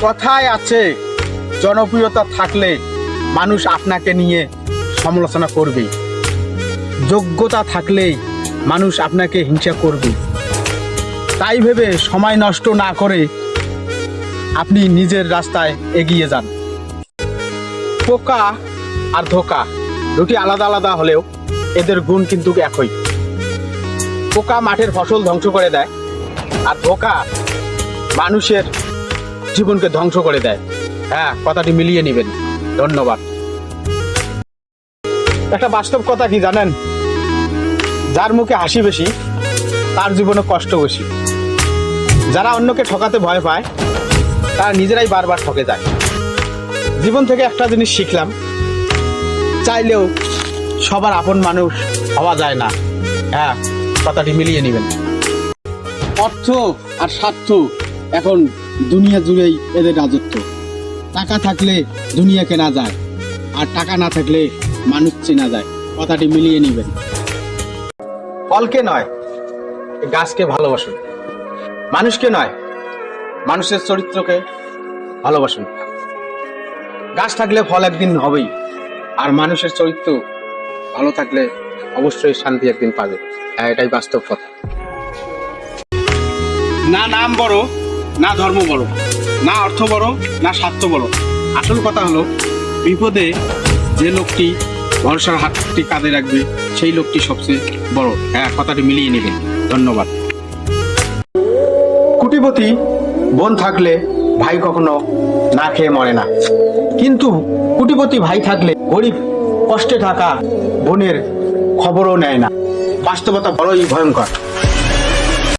কথায় আছে, জনপ্রিয়তা থাকলে মানুষ আপনাকে নিয়ে সমালোচনা করবে, যোগ্যতা থাকলেই মানুষ আপনাকে হিংসা করবে। তাই ভেবে সময় নষ্ট না করে আপনি নিজের রাস্তায় এগিয়ে যান। পোকা আর ধোঁকা দুটি আলাদা আলাদা হলেও এদের গুণ কিন্তু একই। পোকা মাঠের ফসল ধ্বংস করে দেয়, আর ধোঁকা মানুষের জীবনকে ধ্বংস করে দেয়। হ্যাঁ, কথাটি মিলিয়ে নেবেন। ধন্যবাদ। একটা বাস্তব কথা কি জানেন? যার মুখে হাসি বেশি তার জীবনে কষ্ট বেশি। যারা অন্যকে ঠকাতে ভয় পায় তারা নিজেরাই বারবার ঠকে যায়। জীবন থেকে একটা জিনিস শিখলাম, চাইলেও সবার আপন মানুষ হওয়া যায় না। হ্যাঁ, কথাটি মিলিয়ে নেবেন। অর্থ আর স্বার্থ এখন দুনিয়া জুড়েই এদের রাজত্ব। টাকা থাকলে দুনিয়া কেনা যায়, আর টাকা না থাকলে মানুষ চেনা যায়। কথাটি মিলিয়ে নেবেন। ফলকে নয়, গাছকে ভালোবাসুন। মানুষকে নয়, মানুষের চরিত্রকে ভালোবাসুন। গাছ থাকলে ফল একদিন হবেই, আর মানুষের চরিত্র ভালো থাকলে অবশ্যই শান্তি একদিন পাবে। হ্যাঁ, এটাই বাস্তব কথা। না নাম বড়, না ধর্ম বড়, না অর্থ বড়, না স্বার্থ বড়। আসল কথা হলো, বিপদে যে লোকটি ভরসার হাতটি কাঁধে রাখবে সেই লোকটি সবচেয়ে বড়। হ্যাঁ, কথাটি মিলিয়ে নেবেন। ধন্যবাদ। কোটিপতি বোন থাকলে ভাই কখনো না খেয়ে মরে না, কিন্তু কোটিপতি ভাই থাকলে গরিব কষ্টে থাকা বোনের খবরও নেয় না। বাস্তবতা বড়ই ভয়ঙ্কর।